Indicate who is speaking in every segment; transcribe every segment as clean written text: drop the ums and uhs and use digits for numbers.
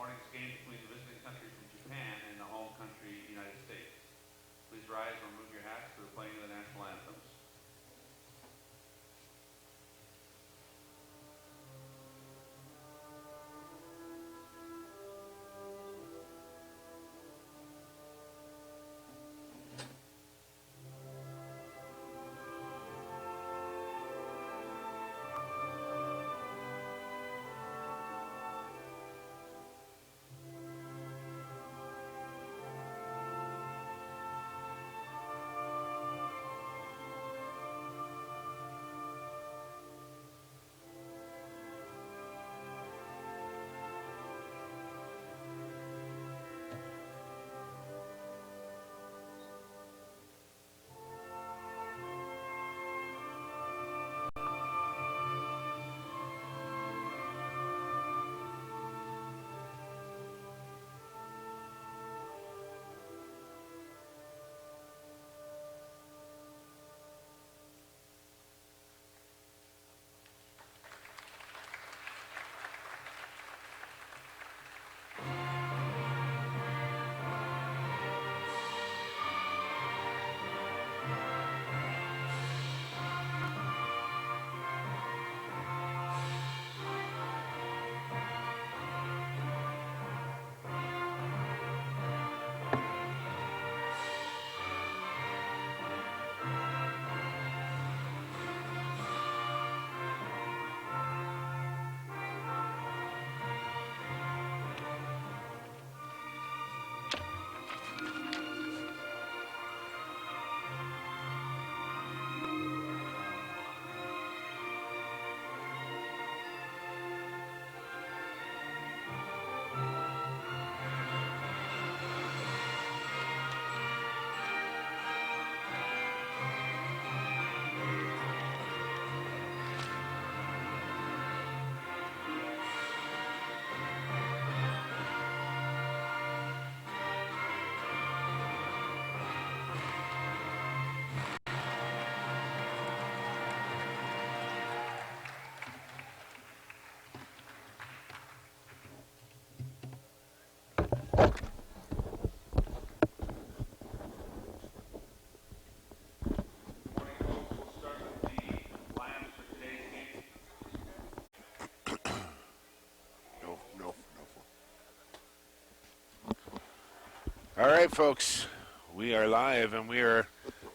Speaker 1: morning's game between the visiting country from Japan and the home country, United States. Please rise or remove your hats for the playing of the national anthems.
Speaker 2: All right, folks, we are live, and we are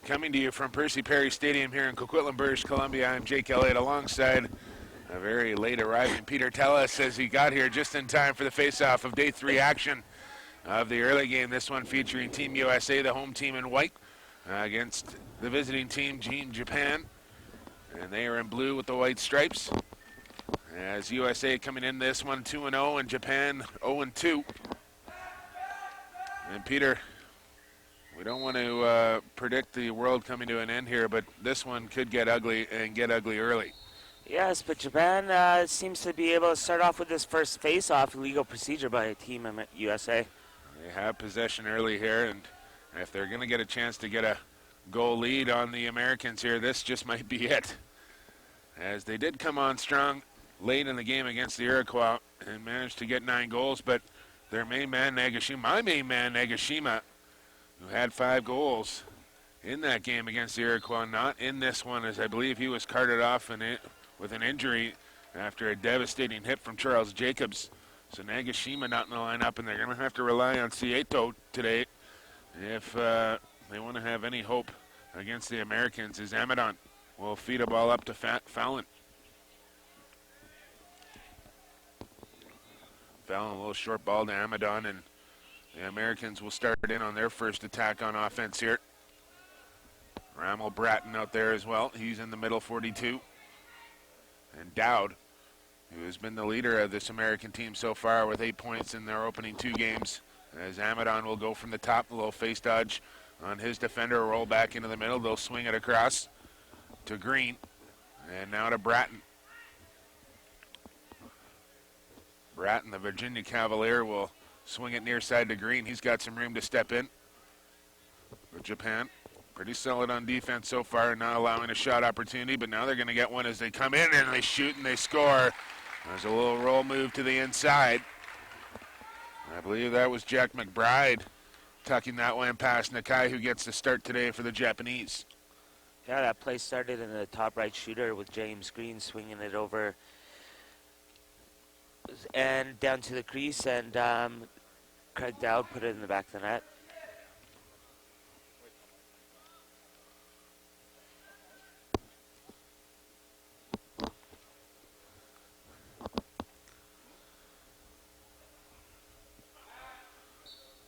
Speaker 2: coming to you from Percy Perry Stadium here in Coquitlam, British Columbia. I'm Jake Elliott alongside a very late arriving Peter Tellis as he got here just in time for the face-off of Day 3 action of the early game. This one featuring Team USA, the home team in white, against the visiting team, Team Japan. And they are in blue with the white stripes. As USA coming in this one 2-0 and Japan 0-2. And Peter, we don't want to predict the world coming to an end here, but this one could get ugly and get ugly early.
Speaker 3: Yes, but Japan seems to be able to start off with this first face-off legal procedure by Team USA.
Speaker 2: They have possession early here, and if they're going to get a chance to get a goal lead on the Americans here, this just might be it. As they did come on strong late in the game against the Iroquois and managed to get 9 goals, but their main man, Nagashima, my main man, Nagashima, who had 5 goals in that game against the Iroquois, not in this one, as I believe he was carted off with an injury after a devastating hit from Charles Jacobs. So Nagashima not in the lineup, and they're going to have to rely on Cieto today if they want to have any hope against the Americans, as Amadon will feed a ball up to Fallon. Fallon, a little short ball to Amadon, and the Americans will start in on their first attack on offense here. Ramel Bratton out there as well. He's in the middle, 42. And Dowd, who has been the leader of this American team so far with 8 points in their opening 2 games. As Amadon will go from the top, a little face dodge on his defender, roll back into the middle. They'll swing it across to Green. And now to Bratton. Bratton, the Virginia Cavalier, will swing it near side to Green. He's got some room to step in. But Japan, pretty solid on defense so far, not allowing a shot opportunity, but now they're going to get one as they come in and they shoot and they score. There's a little roll move to the inside. I believe that was Jack McBride tucking that one past Nakai, who gets the start today for the Japanese.
Speaker 3: Yeah, that play started in the top right shooter with James Green swinging it over and down to the crease, and Craig Dowd put it in the back of the net.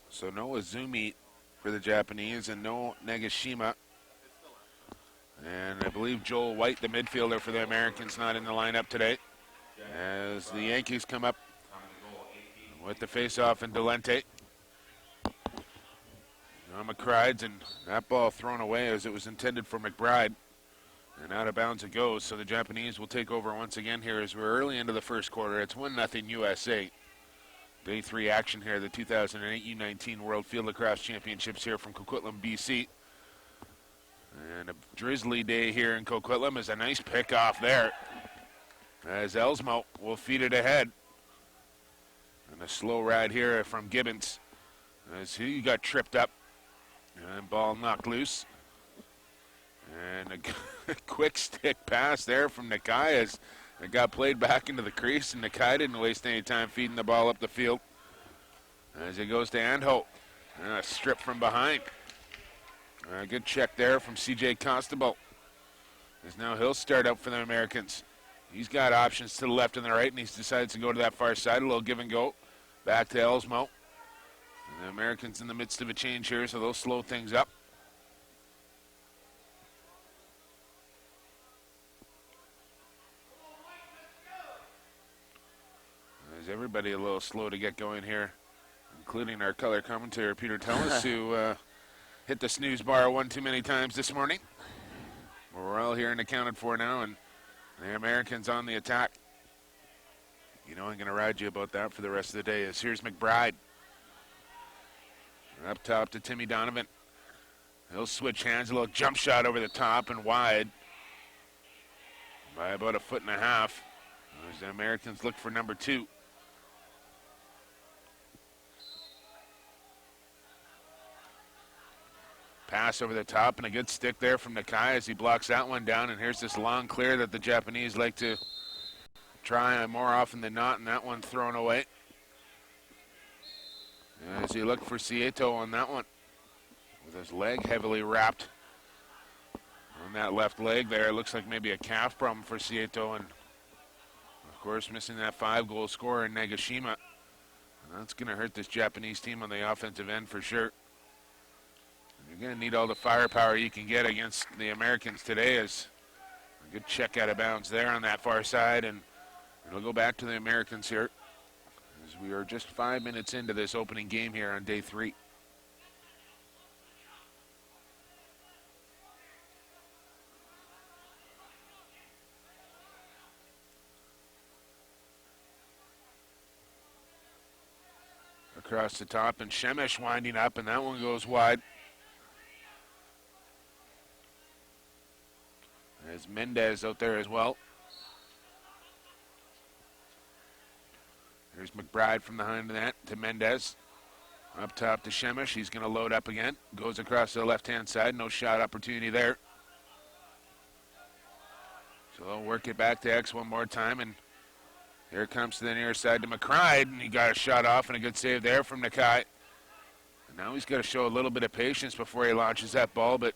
Speaker 2: So no Azumi for the Japanese and no Nagashima. And I believe Joel White, the midfielder for the Americans, not in the lineup today. As the Yankees come up with the face-off in Delente. McBride's, and that ball thrown away as it was intended for McBride. And out of bounds it goes, so the Japanese will take over once again here as we're early into the first quarter. It's 1-0 USA. Day 3 action here, the 2008 U19 World Field Lacrosse Championships here from Coquitlam, BC. And a drizzly day here in Coquitlam is a nice pick off there, as Elsmo will feed it ahead. And a slow ride here from Gibbons as he got tripped up and ball knocked loose. And a quick stick pass there from Nakai as it got played back into the crease, and Nakai didn't waste any time feeding the ball up the field as it goes to Anho. And a strip from behind. A good check there from CJ Constable. As now he'll start out for the Americans. He's got options to the left and the right, and he's decided to go to that far side. A little give and go. Back to Elsmo. And the Americans in the midst of a change here, so they'll slow things up. There's everybody a little slow to get going here, including our color commentator, Peter Tellis, who hit the snooze bar one too many times this morning. We're all here and accounted for now, and the Americans on the attack. You know I'm going to ride you about that for the rest of the day. As here's McBride. Up top to Timmy Donovan. He'll switch hands, a little jump shot over the top and wide by about 1.5 feet. As the Americans look for number 2. Pass over the top and a good stick there from Nakai as he blocks that one down. And here's this long clear that the Japanese like to try more often than not, and that one thrown away. As he looked for Cieto on that one, with his leg heavily wrapped on that left leg there. It looks like maybe a calf problem for Cieto, and of course missing that 5-goal scorer in Nagashima. And that's going to hurt this Japanese team on the offensive end for sure. You're going to need all the firepower you can get against the Americans today. As a good check out of bounds there on that far side, and it'll go back to the Americans here as we are just 5 minutes into this opening game here on day 3. Across the top, and Shemesh winding up, and that one goes wide. There's Mendez out there as well. There's McBride from behind that to Mendez. Up top to Shemesh. He's going to load up again. Goes across to the left-hand side. No shot opportunity there. So they'll work it back to X one more time. And here it comes to the near side to McBride. And he got a shot off and a good save there from Nakai. And now he's got to show a little bit of patience before he launches that ball. But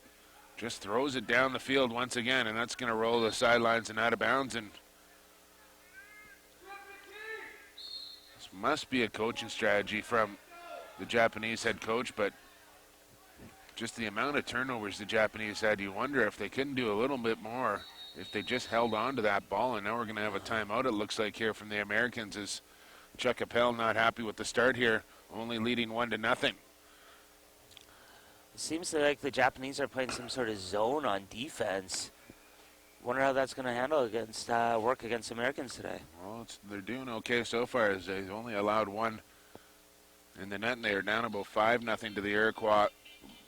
Speaker 2: just throws it down the field once again. And that's going to roll the sidelines and out of bounds. And this must be a coaching strategy from the Japanese head coach, but just the amount of turnovers the Japanese had, you wonder if they couldn't do a little bit more if they just held on to that ball. And now we're going to have a timeout, it looks like, here from the Americans, as Chuck Appel not happy with the start here, only leading 1-0.
Speaker 3: It seems like the Japanese are playing some sort of zone on defense. Wonder how that's going to handle against work against Americans today.
Speaker 2: Well, they're doing okay so far, as they've only allowed one in the net, and they are down about 5-0 to the Iroquois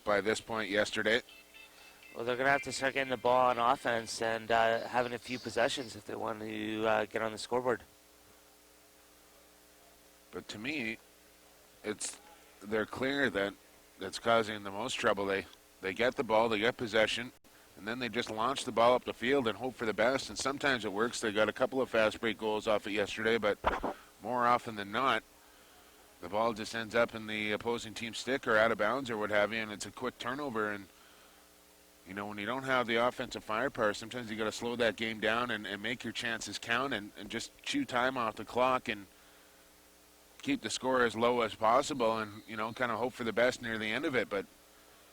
Speaker 2: by this point yesterday.
Speaker 3: Well, they're going to have to start getting the ball on offense and having a few possessions if they want to get on the scoreboard.
Speaker 2: But to me, they're clear that's causing the most trouble. They get the ball, they get possession, and then they just launch the ball up the field and hope for the best. And sometimes it works. They got a couple of fast break goals off it yesterday, but more often than not, the ball just ends up in the opposing team's stick or out of bounds or what have you, and it's a quick turnover. And when you don't have the offensive firepower, sometimes you got to slow that game down and make your chances count and just chew time off the clock and keep the score as low as possible and, kind of hope for the best near the end of it. But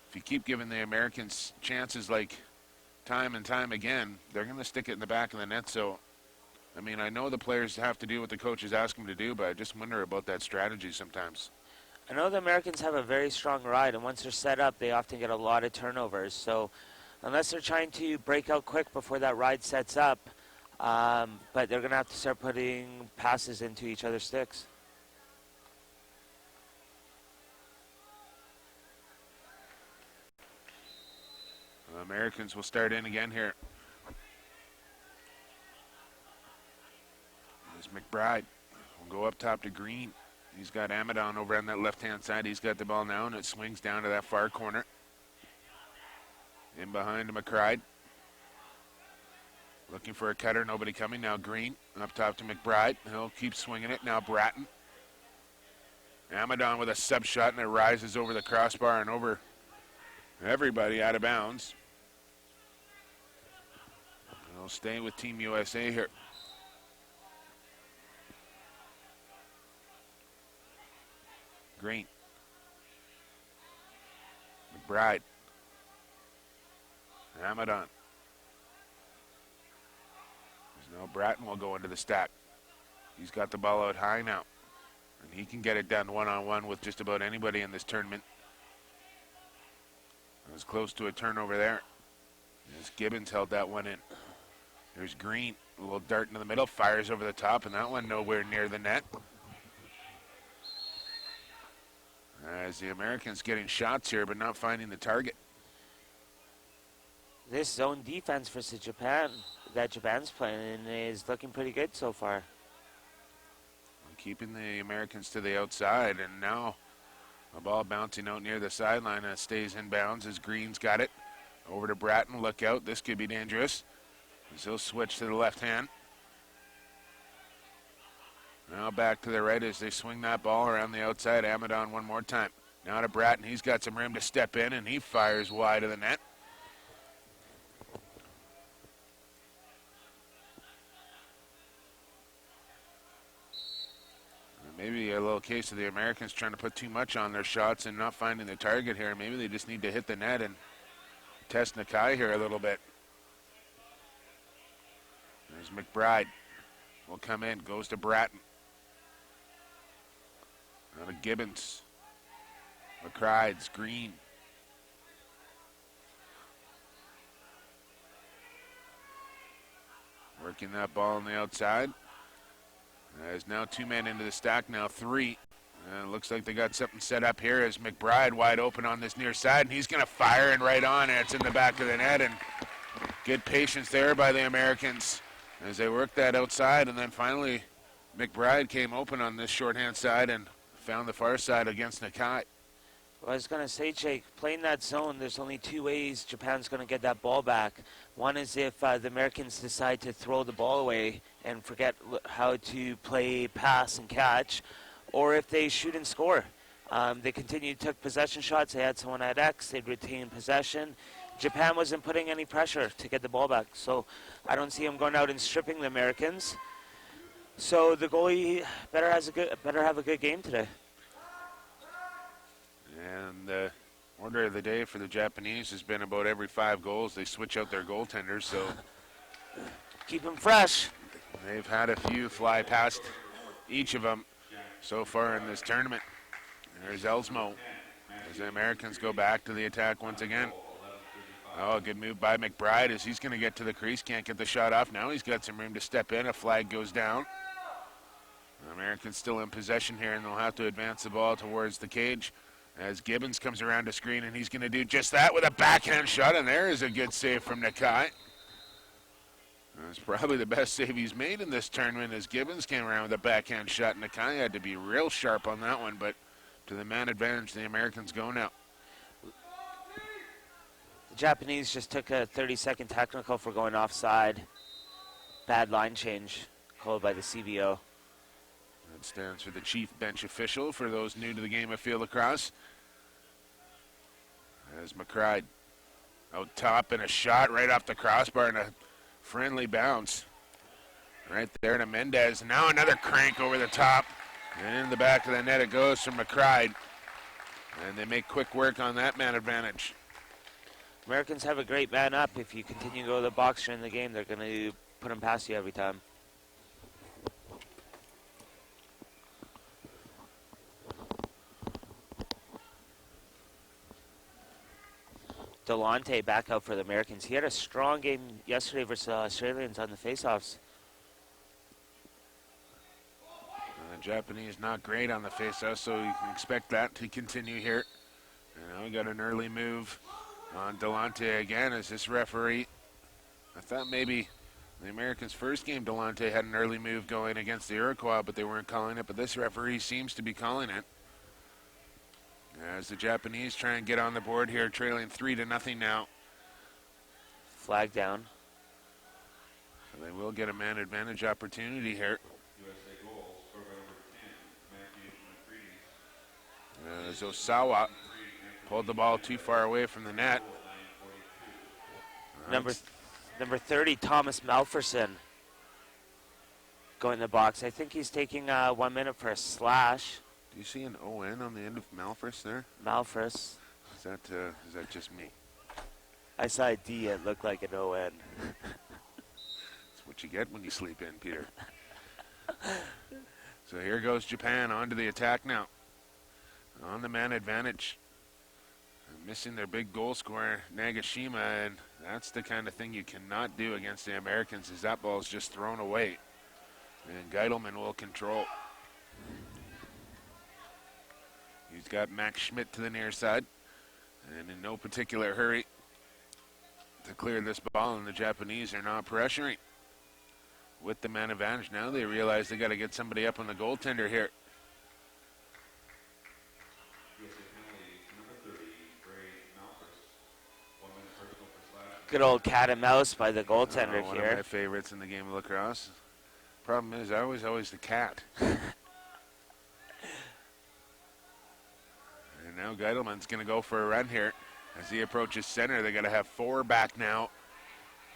Speaker 2: if you keep giving the Americans chances like time and time again, they're going to stick it in the back of the net. So, I know the players have to do what the coaches ask them to do, but I just wonder about that strategy sometimes.
Speaker 3: I know the Americans have a very strong ride, and once they're set up, they often get a lot of turnovers. So unless they're trying to break out quick before that ride sets up, but they're going to have to start putting passes into each other's sticks.
Speaker 2: The Americans will start in again here. There's McBride. We'll go up top to Green. He's got Amadon over on that left-hand side. He's got the ball now, and it swings down to that far corner. In behind to McBride. Looking for a cutter, nobody coming. Now Green up top to McBride. He'll keep swinging it. Now Bratton. Amadon with a sub shot, and it rises over the crossbar and over everybody out of bounds. He'll stay with Team USA here. Green. McBride. Amadon. There's no Bratton will go into the stack. He's got the ball out high now. And he can get it done one-on-one with just about anybody in this tournament. It was close to a turnover there. As Gibbons held that one in. There's Green. A little dart into the middle. Fires over the top, and that one nowhere near the net. As the Americans getting shots here, but not finding the target.
Speaker 3: This zone defense versus Japan that Japan's playing is looking pretty good so far.
Speaker 2: Keeping the Americans to the outside, and now a ball bouncing out near the sideline and stays in bounds as Green's got it. Over to Bratton, look out, this could be dangerous. As he'll switch to the left hand. Now back to the right as they swing that ball around the outside. Amadon one more time. Now to Bratton, he's got some room to step in, and he fires wide of the net. Maybe a little case of the Americans trying to put too much on their shots and not finding the target here. Maybe they just need to hit the net and test Nakai here a little bit. There's McBride. Will come in, goes to Bratton. Now to Gibbons. McBride's Green. Working that ball on the outside. There's now two men into the stack, now three. It looks like they got something set up here as McBride wide open on this near side, and he's going to fire and right on, and it's in the back of the net, and good patience there by the Americans as they worked that outside, and then finally McBride came open on this shorthand side and found the far side against Nakai.
Speaker 3: Well, I was going to say, Jake, playing that zone, there's only two ways Japan's going to get that ball back. One is if the Americans decide to throw the ball away and forget how to play pass and catch, or if they shoot and score. They continued to take possession shots. They had someone at X. They'd retain possession. Japan wasn't putting any pressure to get the ball back, so I don't see them going out and stripping the Americans. So the goalie better have a good game today.
Speaker 2: And the order of the day for the Japanese has been about every 5 goals they switch out their goaltenders, so
Speaker 3: keep them fresh.
Speaker 2: They've had a few fly past each of them so far in this tournament. There's Elsmo as the Americans go back to the attack once again. Oh, good move by McBride as he's going to get to the crease. Can't get the shot off. Now he's got some room to step in. A flag goes down. The Americans still in possession here, and they'll have to advance the ball towards the cage as Gibbons comes around to screen, and he's going to do just that with a backhand shot, and there is a good save from Nakai. That's probably the best save he's made in this tournament as Gibbons came around with a backhand shot. Nakai had to be real sharp on that one, but to the man advantage, the Americans go now.
Speaker 3: The Japanese just took a 30-second technical for going offside. Bad line change called by the CBO.
Speaker 2: That stands for the chief bench official for those new to the game of field lacrosse. As McCride out top and a shot right off the crossbar and a friendly bounce. Right there to Mendez. Now another crank over the top. And in the back of the net it goes from McCride. And they make quick work on that man advantage.
Speaker 3: Americans have a great man up. If you continue to go to the box during the game, they're going to put him past you every time. Delonte back out for the Americans. He had a strong game yesterday versus Australians on the faceoffs.
Speaker 2: The Japanese not great on the faceoff, so you can expect that to continue here. And now we got an early move on Delonte again as this referee. I thought maybe the Americans' first game, Delonte had an early move going against the Iroquois, but they weren't calling it. But this referee seems to be calling it. As the Japanese try and get on the board here, trailing 3-0 now.
Speaker 3: Flag down.
Speaker 2: So they will get a man advantage opportunity here.
Speaker 1: USA goal, scored by number 10, Matthew McCready.
Speaker 2: As Osawa pulled the ball too far away from the net.
Speaker 3: Number 30, Thomas Malferson, going in the box. I think he's taking 1 minute for a slash.
Speaker 2: Do you see an ON on the end of Malfris there?
Speaker 3: Malfris.
Speaker 2: Is that just me?
Speaker 3: I saw a D, it looked like an ON.
Speaker 2: That's what you get when you sleep in, Peter. So here goes Japan onto the attack now. On the man advantage. Missing their big goal scorer, Nagashima, and that's the kind of thing you cannot do against the Americans, as that ball is just thrown away. And Geidelman will control. He's got Max Schmidt to the near side, and in no particular hurry to clear this ball, and the Japanese are not pressuring. With the man advantage now, they realize they got to get somebody up on the goaltender here.
Speaker 3: Good old cat and mouse by the goaltender
Speaker 2: One
Speaker 3: here.
Speaker 2: of my favorites in the game of lacrosse. Problem is, I was always the cat. And now Geidelman's going to go for a run here. As he approaches center, they got to have 4 back now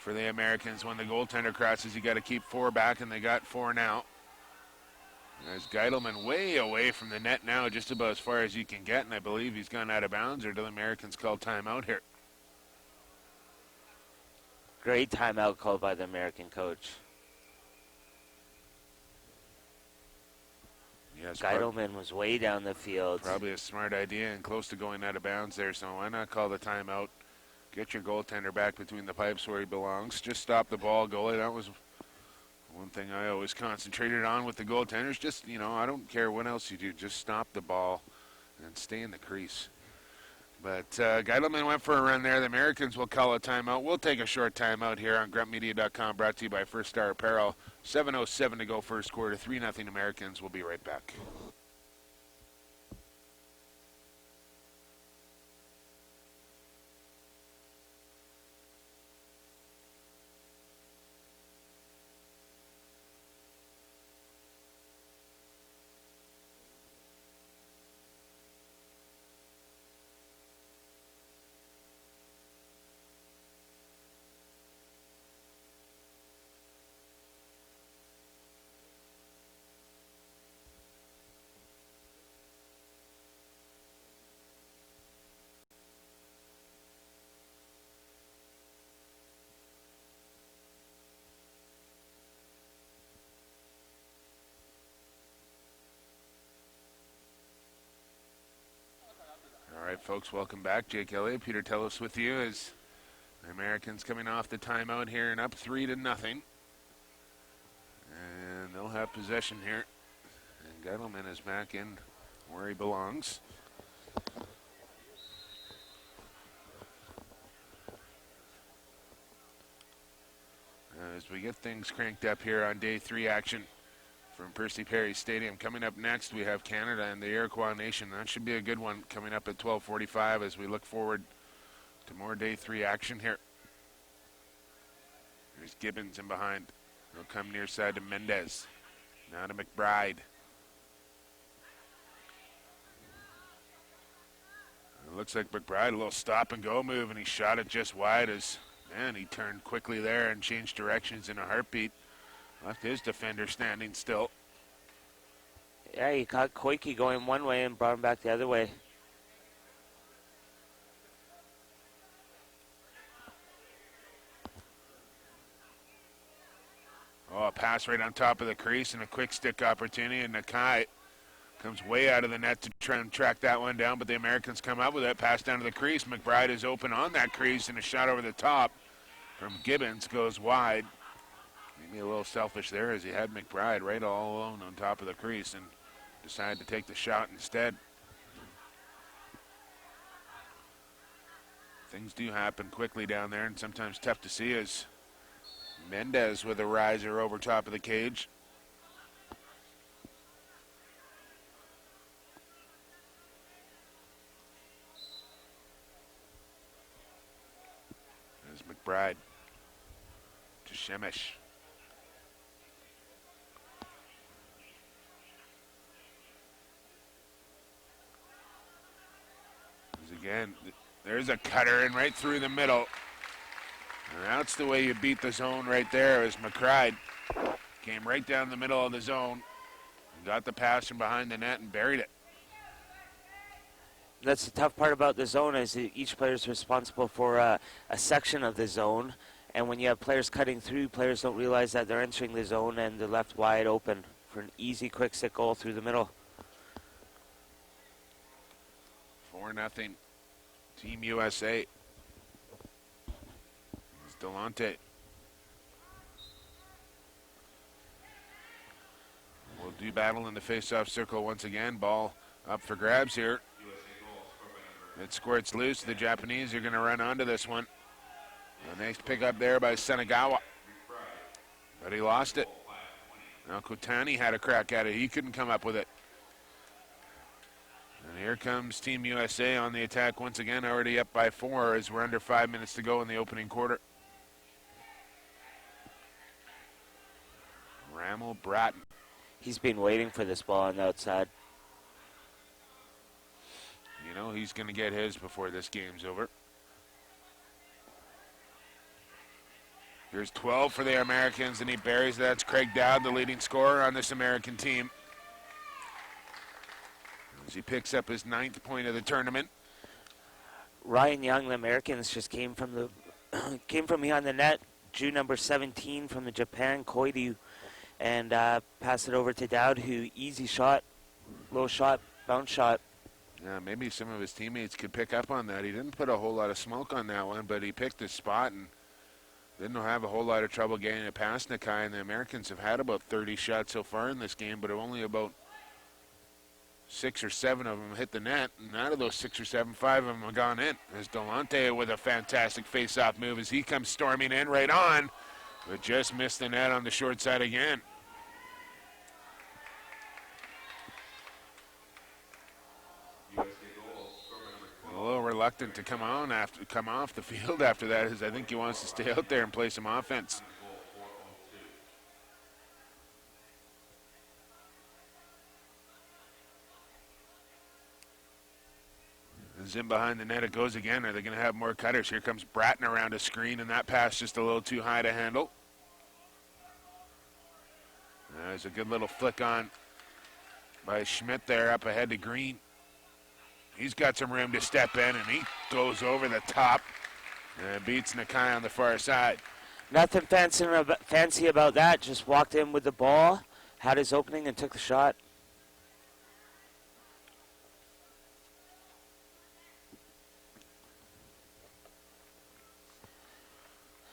Speaker 2: for the Americans. When the goaltender crosses, you got to keep 4 back, and they got 4 now. There's Geidelman way away from the net now, just about as far as you can get, and I believe he's gone out of bounds, or do the Americans call timeout here?
Speaker 3: Great timeout called by the American coach.
Speaker 2: Yes,
Speaker 3: Geidelman was way down the field.
Speaker 2: probably a smart idea and close to going out of bounds there, so why not call the timeout? Get your goaltender back between the pipes where he belongs. Just stop the ball, goalie. That was one thing I always concentrated on with the goaltenders. Just, I don't care what else you do. Just stop the ball and stay in the crease. But Geidelman went for a run there. The Americans will call a timeout. We'll take a short timeout here on gruntmedia.com, brought to you by First Star Apparel. 7:07 to go first quarter. 3-0 Americans. We'll be right back. All right, folks, welcome back. Jake Elliott, Peter Tellis with you as the Americans coming off the timeout here and up 3-0. And they'll have possession here. And Geidelman is back in where he belongs. As we get things cranked up here on day 3 action from Percy Perry Stadium. Coming up next, we have Canada and the Iroquois Nation. That should be a good one coming up at 12:45 as we look forward to more Day 3 action here. There's Gibbons in behind. He'll come near side to Mendez. Now to McBride. It looks like McBride, a little stop and go move, and he shot it just wide as, man, he turned quickly there and changed directions in a heartbeat. Left his defender standing still.
Speaker 3: Yeah, he caught Koike going one way and brought him back the other way.
Speaker 2: Oh, a pass right on top of the crease and a quick stick opportunity, and Nakai comes way out of the net to try and track that one down, but the Americans come up with it. Pass down to the crease. McBride is open on that crease, and a shot over the top from Gibbons goes wide. Maybe a little selfish there as he had McBride right all alone on top of the crease and decided to take the shot instead. Things do happen quickly down there, and sometimes tough to see as Mendez with a riser over top of the cage. There's McBride to Shemesh. Again, there's a cutter and right through the middle. And that's the way you beat the zone right there, as McBride came right down the middle of the zone, got the pass from behind the net and buried it.
Speaker 3: That's the tough part about the zone is that each player is responsible for a section of the zone. And when you have players cutting through, players don't realize that they're entering the zone and they're left wide open for an easy quick stick goal through the middle.
Speaker 2: 4-0. Team USA. It's Delonte. We'll do battle in the face-off circle once again. Ball up for grabs here. It squirts loose. The Japanese are going to run onto this one. A nice pickup there by Senagawa. But he lost it. Now Kotani had a crack at it. He couldn't come up with it. And here comes Team USA on the attack once again, already up by 4 as we're under 5 minutes to go in the opening quarter. Ramel Bratton.
Speaker 3: He's been waiting for this ball on the outside.
Speaker 2: You know, he's going to get his before this game's over. Here's 12 for the Americans, and he buries that. That's Craig Dowd, the leading scorer on this American team, as he picks up his 9th point of the tournament.
Speaker 3: Ryan Young, the Americans, just came from behind the net. Drew number 17 from the Japan, Koidu, and passed it over to Dowd, who easy shot, low shot, bounce shot.
Speaker 2: Yeah, maybe some of his teammates could pick up on that. He didn't put a whole lot of smoke on that one, but he picked his spot and didn't have a whole lot of trouble getting it past Nakai. And the Americans have had about 30 shots so far in this game, but only about 6 or 7 of them hit the net. And out of those 6 or 7, 5 of them have gone in. As Delonte with a fantastic face-off move as he comes storming in right on, but just missed the net on the short side again. A little reluctant to come off the field after that, as I think he wants to stay out there and play some offense. As in behind the net it goes again. Are they going to have more cutters? Here comes Bratton around a screen, and that pass just a little too high to handle. There's a good little flick on by Schmidt there up ahead to Green. He's got some room to step in, and he goes over the top and beats Nakai on the far side.
Speaker 3: Nothing fancy about that. Just walked in with the ball, had his opening, and took the shot.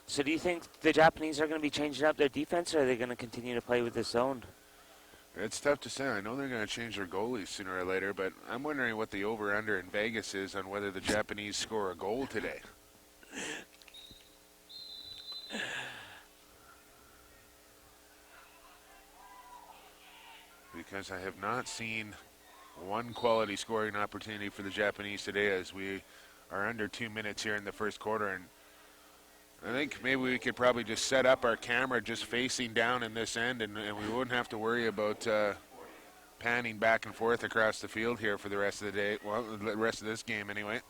Speaker 3: So do you think the Japanese are going to be changing up their defense, or are they going to continue to play with this zone?
Speaker 2: It's tough to say. I know they're going to change their goalies sooner or later, but I'm wondering what the over-under in Vegas is on whether the Japanese score a goal today. because I have not seen one quality scoring opportunity for the Japanese today, as we are under 2 minutes here in the first quarter. And I think maybe we could probably just set up our camera just facing down in this end, and we wouldn't have to worry about panning back and forth across the field here for the rest of the day. Well, the rest of this game anyway.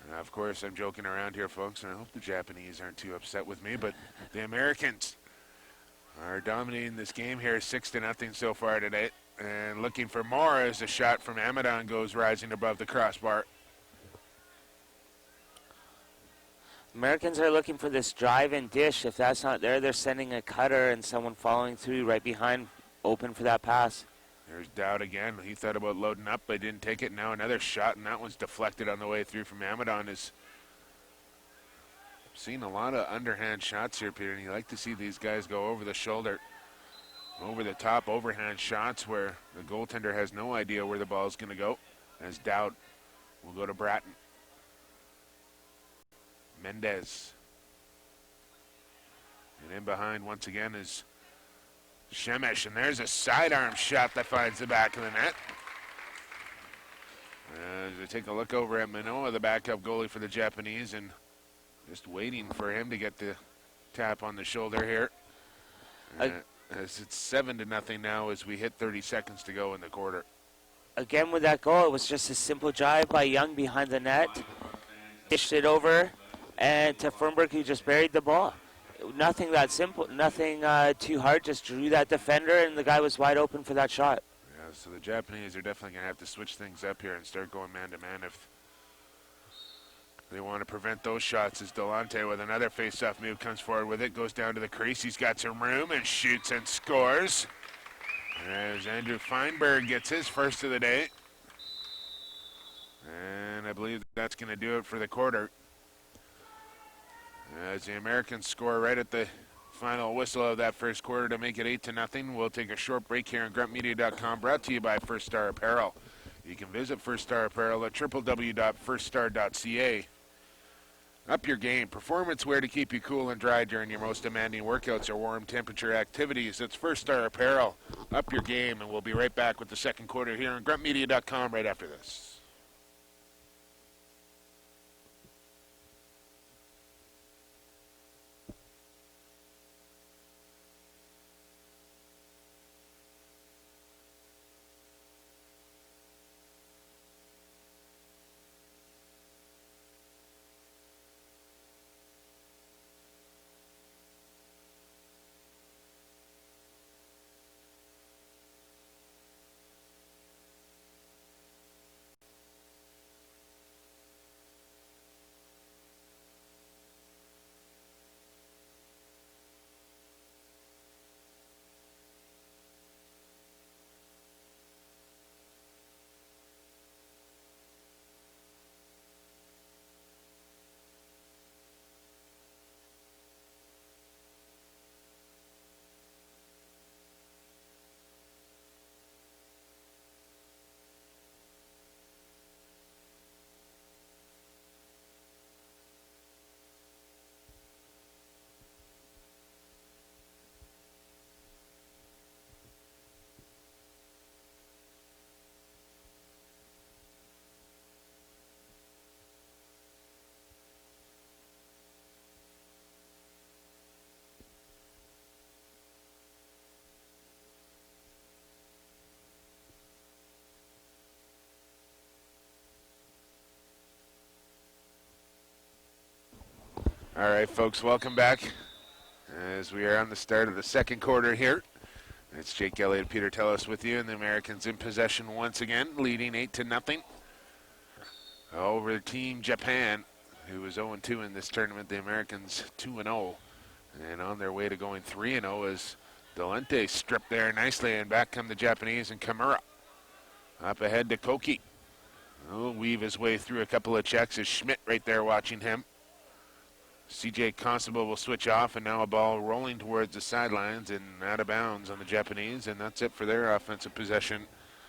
Speaker 2: And of course, I'm joking around here, folks, and I hope the Japanese aren't too upset with me, but the Americans are dominating this game here 6-0 so far today. And looking for more as a shot from Amadon goes rising above the crossbar.
Speaker 3: Americans are looking for this drive and dish. If that's not there, they're sending a cutter and someone following through right behind, open for that pass.
Speaker 2: There's Dowd again. He thought about loading up, but didn't take it. Now another shot, and that one's deflected on the way through from Amadon. Is seen a lot of underhand shots here, Peter, and you like to see these guys go over the shoulder, over the top, overhand shots where the goaltender has no idea where the ball is going to go, as Dowd will go to Bratton. Mendez. And in behind once again is Shemesh, and there's a sidearm shot that finds the back of the net. As they take a look over at Manoa, the backup goalie for the Japanese, and just waiting for him to get the tap on the shoulder here. As it's 7-0 now as we hit 30 seconds to go in the quarter.
Speaker 3: Again with that goal, it was just a simple drive by Young behind the net. Dished it over, and to Fernberg, who just buried the ball. Nothing that simple, nothing too hard, just drew that defender, and the guy was wide open for that shot.
Speaker 2: Yeah, so the Japanese are definitely going to have to switch things up here and start going man-to-man if they want to prevent those shots. As Delante with another face-off move comes forward with it, goes down to the crease. He's got some room and shoots and scores. As Andrew Feinberg gets his first of the day. And I believe that's going to do it for the quarter. As the Americans score right at the final whistle of that first quarter to make it 8-0. We'll take a short break here on gruntmedia.com, brought to you by First Star Apparel. You can visit First Star Apparel at www.firststar.ca. Up your game. Performance wear to keep you cool and dry during your most demanding workouts or warm temperature activities. It's First Star Apparel. Up your game, and we'll be right back with the second quarter here on gruntmedia.com right after this. All right, folks, welcome back as we are on the start of the second quarter here. It's Jake Elliott, Peter Tellis with you, and the Americans in possession once again, leading 8-0 over Team Japan, who was 0-2 in this tournament. The Americans 2-0, and on their way to going 3-0 as Delente stripped there nicely, and back come the Japanese and Kimura. Up ahead to Koki. He'll weave his way through a couple of checks. Is Schmidt right there watching him. CJ Constable will switch off, and now a ball rolling towards the sidelines and out of bounds on the Japanese, and that's it for their offensive possession.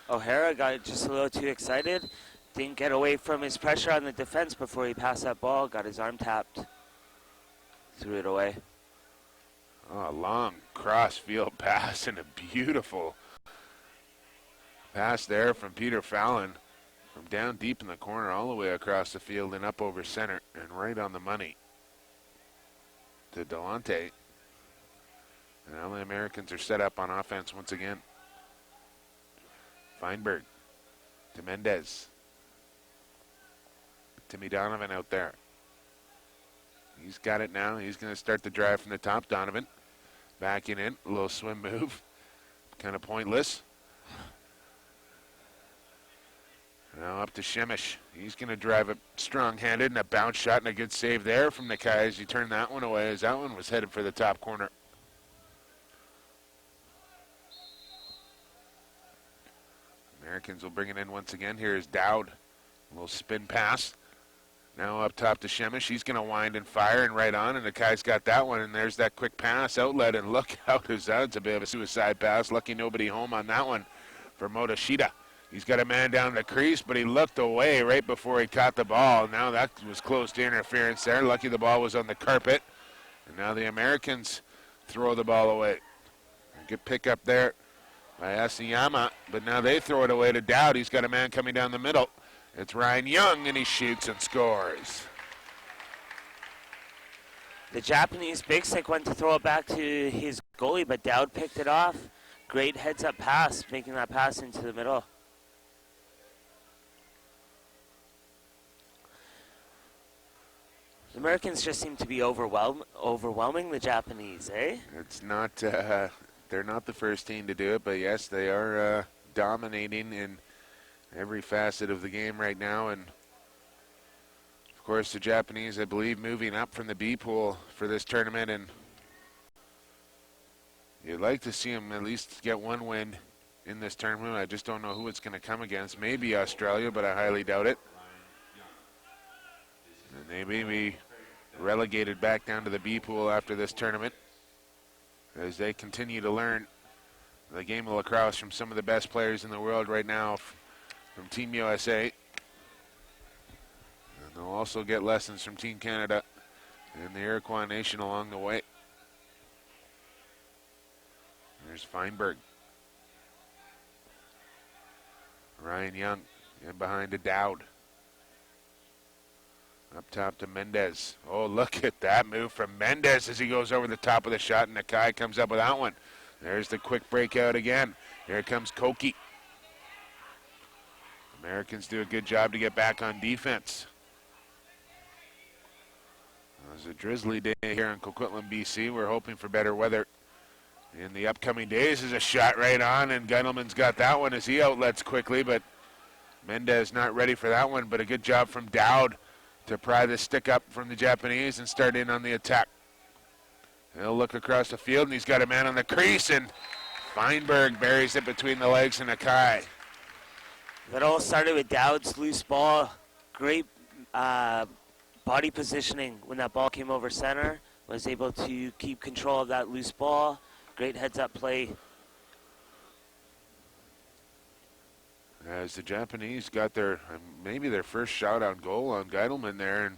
Speaker 3: O'Hara got just a little too excited. Didn't get away from his pressure on the defense before he passed that ball. Got his arm tapped. Threw it away.
Speaker 2: Oh, a long cross field pass and a beautiful Pass there from Peter Fallon from down deep in the corner all the way across the field and up over center and right on the money to Delonte. And now the Americans are set up on offense once again. Feinberg to Mendez. Timmy Donovan out there. He's got it now. He's going to start the drive from the top. Donovan backing in. A little swim move. Kind of pointless. Now up to Shemish. He's going to drive it strong-handed and a bounce shot and a good save there from Nakai as he turned that one away as that one was headed for the top corner. Americans will bring it in once again. Here is Dowd. A little spin pass. Now up top to Shemish. He's going to wind and fire and right on, and Nakai's got that one, and there's that quick pass outlet, and look out, it's a bit of a suicide pass. Lucky nobody home on that one for Motoshida. He's got a man down the crease, but he looked away right before he caught the ball. Now that was close to interference there. Lucky the ball was on the carpet. And now the Americans throw the ball away. A good pick up there by Asayama, but now they throw it away to Dowd. He's got a man coming down the middle. It's Ryan Young, and he shoots and scores.
Speaker 3: The Japanese big stick went to throw it back to his goalie, but Dowd picked it off. Great heads-up pass, making that pass into the middle. The Americans just seem to be overwhelming the Japanese, eh?
Speaker 2: It's not, they're not the first team to do it, but yes, they are dominating in every facet of the game right now. And of course, the Japanese, I believe, moving up from the B pool for this tournament, and you'd like to see them at least get one win in this tournament. I just don't know who it's going to come against. Maybe Australia, but I highly doubt it. And they may be relegated back down to the B pool after this tournament as they continue to learn the game of lacrosse from some of the best players in the world right now from Team USA. And they'll also get lessons from Team Canada and the Iroquois Nation along the way. There's Feinberg. Ryan Young in behind to Dowd. Up top to Mendez. Oh, look at that move from Mendez as he goes over the top of the shot, and Nakai comes up with that one. There's the quick breakout again. Here comes Koki. Americans do a good job to get back on defense. It was a drizzly day here in Coquitlam, BC. We're hoping for better weather in the upcoming days. Is a shot right on, and Geidelman's got that one as he outlets quickly, but Mendez not ready for that one, but a good job from Dowd to pry the stick up from the Japanese and start in on the attack. He'll look across the field, and he's got a man on the crease, and Feinberg buries it between the legs of Nakai.
Speaker 3: That all started with Dowd's loose ball. Great body positioning when that ball came over center. Was able to keep control of that loose ball. Great heads-up play.
Speaker 2: As the Japanese got their, maybe their first shot on goal on Geidelman there, and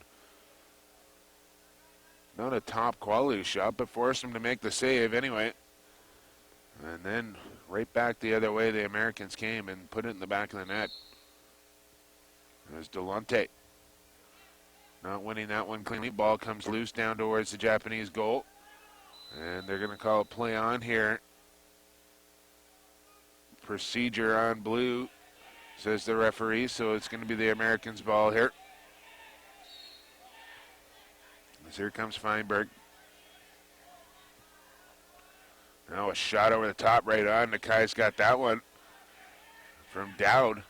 Speaker 2: not a top quality shot, but forced him to make the save anyway. And then right back the other way the Americans came and put it in the back of the net. There's Delonte. Not winning that one cleanly. Ball comes loose down towards the Japanese goal. And they're going to call a play on here. Procedure on blue, says the referee, so it's going to be the Americans' ball here. As here comes Feinberg. Now a shot over the top right on. Nakai's got that one from Dowd.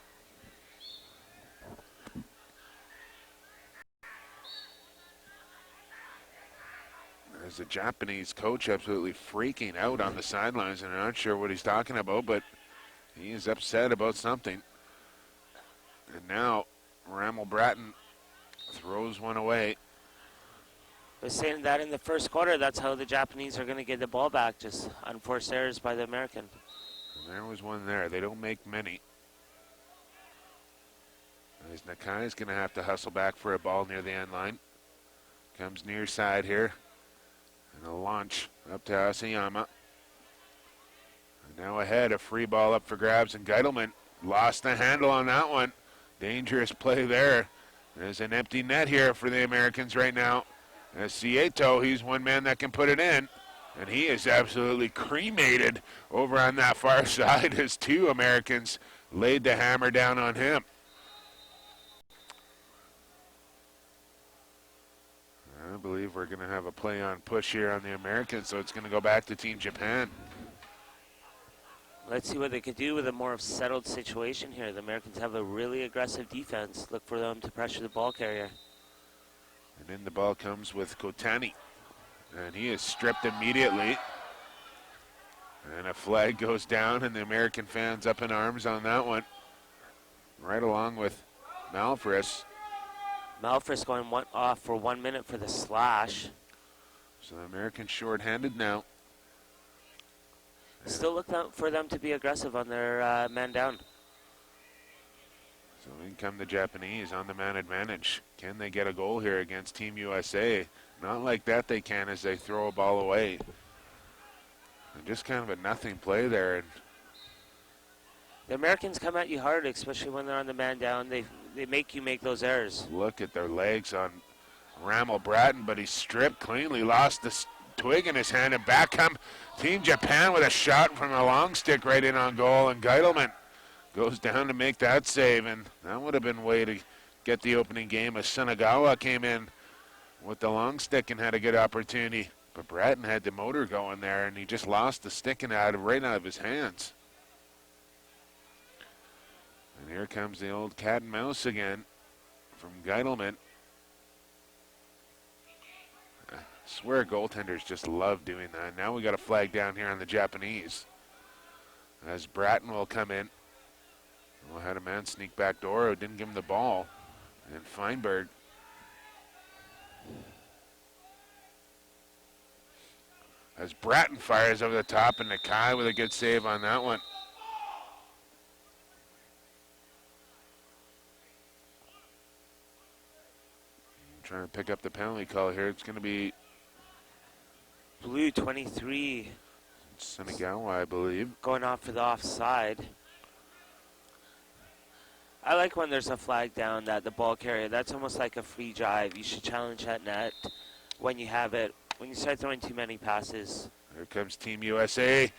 Speaker 2: There's the Japanese coach absolutely freaking out on the sidelines, and I'm not sure what he's talking about, but he is upset about something. And now Ramel Bratton throws one away.
Speaker 3: I was saying that in the first quarter, that's how the Japanese are going to get the ball back, just unforced errors by the American.
Speaker 2: And there was one there. They don't make many. As Nakai is going to have to hustle back for a ball near the end line. Comes near side here. And a launch up to Asayama. And now ahead, a free ball up for grabs, and Geidelman lost the handle on that one. Dangerous play there. There's an empty net here for the Americans right now. As Cieto, he's one man that can put it in. And he is absolutely cremated over on that far side as two Americans laid the hammer down on him. I believe we're going to have a play on push here on the Americans, so it's going to go back to Team Japan.
Speaker 3: Let's see what they could do with a more settled situation here. The Americans have a really aggressive defense. Look for them to pressure the ball carrier.
Speaker 2: And in the ball comes with Kotani. And he is stripped immediately. And a flag goes down, and the American fans up in arms on that one. Right along with Malfris.
Speaker 3: Malfris going off for 1 minute for the slash.
Speaker 2: So the Americans short-handed now.
Speaker 3: Still look for them to be aggressive on their man down.
Speaker 2: So in come the Japanese on the man advantage. Can they get a goal here against Team USA? Not like that they can as they throw a ball away. And just kind of a nothing play there. And
Speaker 3: the Americans come at you hard, especially when they're on the man down. They make you make those errors.
Speaker 2: look at their legs on Ramel Bratton, but he's stripped cleanly, lost the twig in his hand, and back come Team Japan with a shot from a long stick right in on goal, and Geitelman goes down to make that save, and that would have been a way to get the opening game as Sunagawa came in with the long stick and had a good opportunity. But Bratton had the motor going there, and he just lost the stick right out of his hands. And here comes the old cat and mouse again from Geitelman. I swear goaltenders just love doing that. Now we got a flag down here on the Japanese. As Bratton will come in. Well, had a man sneak back door, didn't give him the ball. And Feinberg. As Bratton fires over the top, and Nakai with a good save on that one. Trying to pick up the penalty call here. It's going to be
Speaker 3: Blue 23.
Speaker 2: Sunagawa, I believe.
Speaker 3: Going off for the offside. I like when there's a flag down that the ball carrier, that's almost like a free drive. You should challenge that net when you have it. When you start throwing too many passes.
Speaker 2: Here comes Team USA.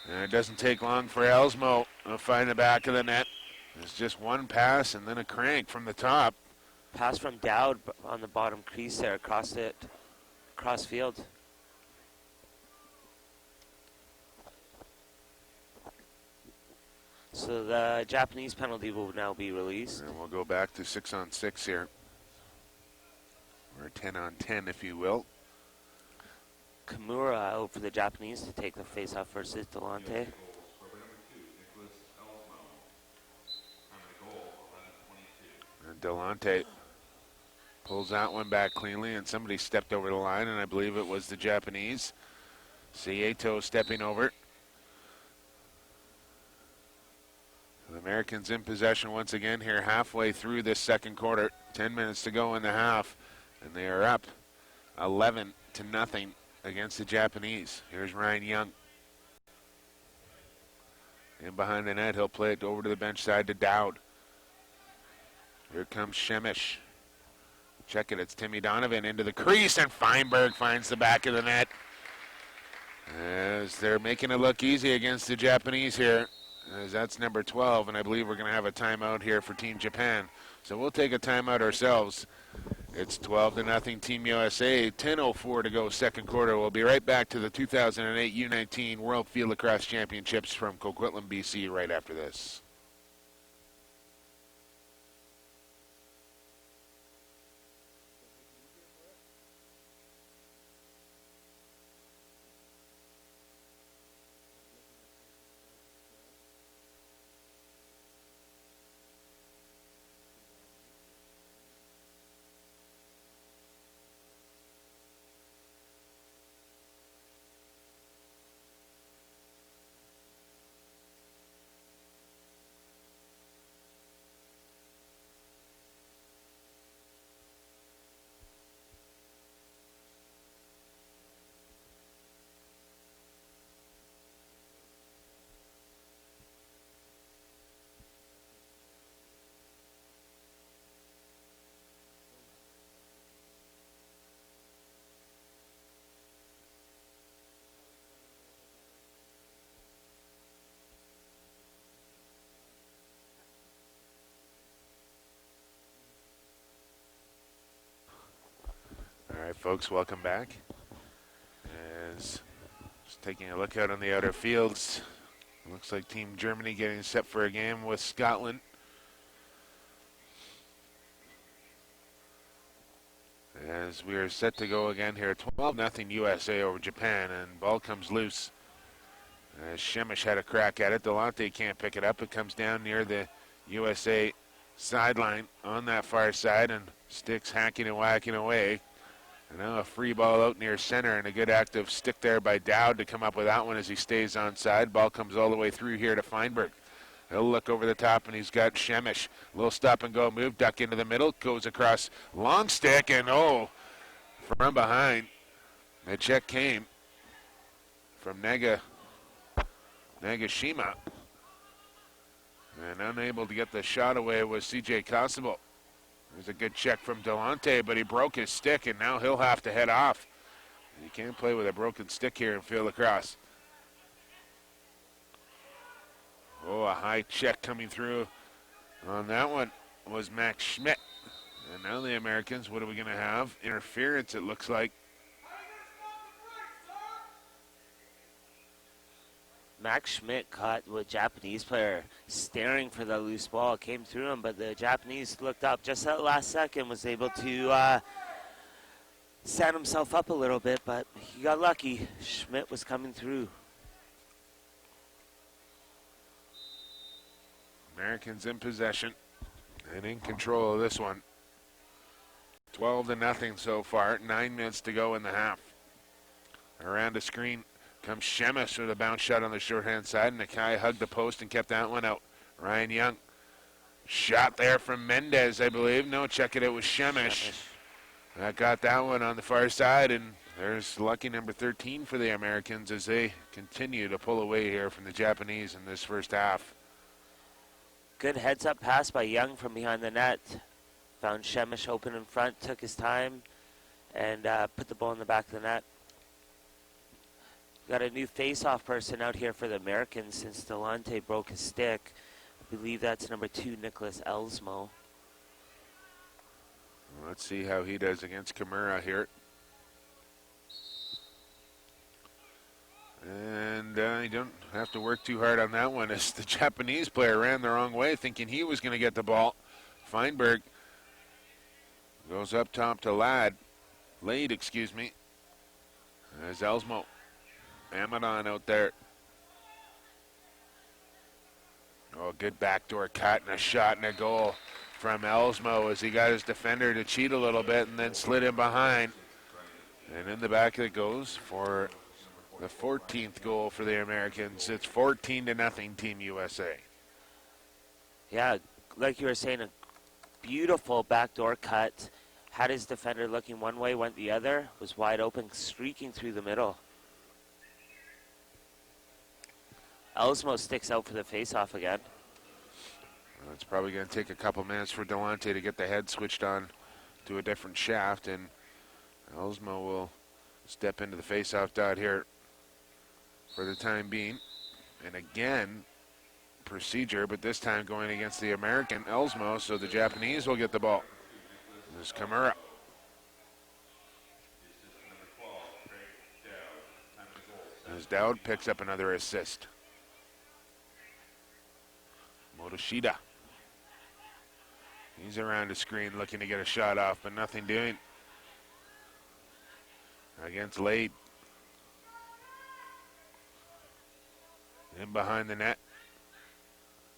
Speaker 2: And it doesn't take long for Elsmo to find the back of the net. It's just one pass and then a crank from the top.
Speaker 3: Pass from Dowd on the bottom crease there, across field. So the Japanese penalty will now be released.
Speaker 2: And we'll go back to 6-on-6 here. Or 10-on-10, if you will.
Speaker 3: Kimura out for the Japanese to take the face-off versus Delante.
Speaker 2: And Delante pulls that one back cleanly, and somebody stepped over the line, and I believe it was the Japanese. Cieto stepping over. The Americans in possession once again here halfway through this second quarter. 10 minutes to go in the half, and they are up 11-0 against the Japanese. Here's Ryan Young. In behind the net, he'll play it over to the bench side to Dowd. Here comes Shemish. Check it, it's Timmy Donovan into the crease, and Feinberg finds the back of the net. As they're making it look easy against the Japanese here. As that's number 12, and I believe we're going to have a timeout here for Team Japan. So we'll take a timeout ourselves. It's 12-0 Team USA, 10:04 to go second quarter. We'll be right back to the 2008 U19 World Field Lacrosse Championships from Coquitlam, BC right after this. folks. Welcome back. As just taking a look out on the outer fields, looks like Team Germany getting set for a game with Scotland. As we are set to go again here, 12-0 USA over Japan, and ball comes loose. As Shemish had a crack at it, Delonte can't pick it up. It comes down near the USA sideline on that far side, and Sticks hacking and whacking away. And now a free ball out near center, and a good active stick there by Dowd to come up with that one as he stays onside. Ball comes all the way through here to Feinberg. He'll look over the top, and he's got Shemish. Little stop and go move, duck into the middle, goes across, long stick, and from behind. The check came from Nagashima. And unable to get the shot away was C.J. Constable. There's a good check from Delonte, but he broke his stick, and now he'll have to head off. You can't play with a broken stick here in field lacrosse. Oh, a high check coming through on that one was Max Schmidt. And now the Americans, what are we going to have? Interference, it looks like.
Speaker 3: Max Schmidt caught a Japanese player staring for the loose ball. It came through him, but the Japanese looked up just at the last second, was able to stand himself up a little bit, but he got lucky. Schmidt was coming through.
Speaker 2: Americans in possession and in control of this one. 12-0 so far. 9 minutes to go in the half. Around the screen comes Shemesh with a bounce shot on the shorthand side. Nakai hugged the post and kept that one out. Ryan Young. Shot there from Mendez, I believe. No, check it out with Shemesh. That got that one on the far side, and there's lucky number 13 for the Americans as they continue to pull away here from the Japanese in this first half.
Speaker 3: Good heads-up pass by Young from behind the net. Found Shemesh open in front, took his time, and put the ball in the back of the net. Got a new face-off person out here for the Americans since Delonte broke his stick. I believe that's number 2, Nicholas Elsmo.
Speaker 2: Let's see how he does against Kimura here. And you don't have to work too hard on that one as the Japanese player ran the wrong way thinking he was going to get the ball. Feinberg goes up top to Lade, excuse me. There's Elsmo. Amadon out there. Oh, good backdoor cut and a shot and a goal from Elsmo as he got his defender to cheat a little bit and then slid in behind. And in the back it goes for the 14th goal for the Americans. It's 14-0 Team USA.
Speaker 3: Yeah, like you were saying, a beautiful backdoor cut. Had his defender looking one way, went the other. Was wide open, streaking through the middle. Elsmo sticks out for the face-off again.
Speaker 2: Well, it's probably going to take a couple minutes for Delonte to get the head switched on to a different shaft, and Elsmo will step into the face-off dot here for the time being. And again, procedure, but this time going against the American Elsmo, so the Japanese will get the ball. This is Kimura. As Dowd picks up another assist. Motoshida. He's around the screen looking to get a shot off, but nothing doing. Against Lade. In behind the net.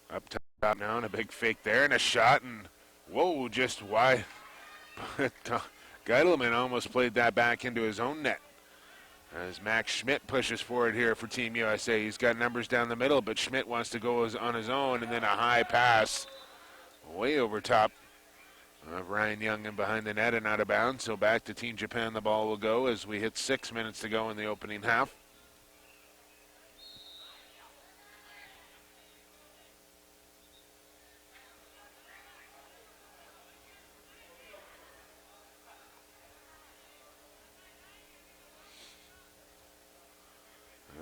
Speaker 2: Up top now, and a big fake there, and a shot, and whoa, just wide. Geidelman almost played that back into his own net. As Max Schmidt pushes forward here for Team USA. He's got numbers down the middle, but Schmidt wants to go on his own, and then a high pass way over top of Ryan Young and behind the net and out of bounds. So back to Team Japan the ball will go as we hit 6 minutes to go in the opening half.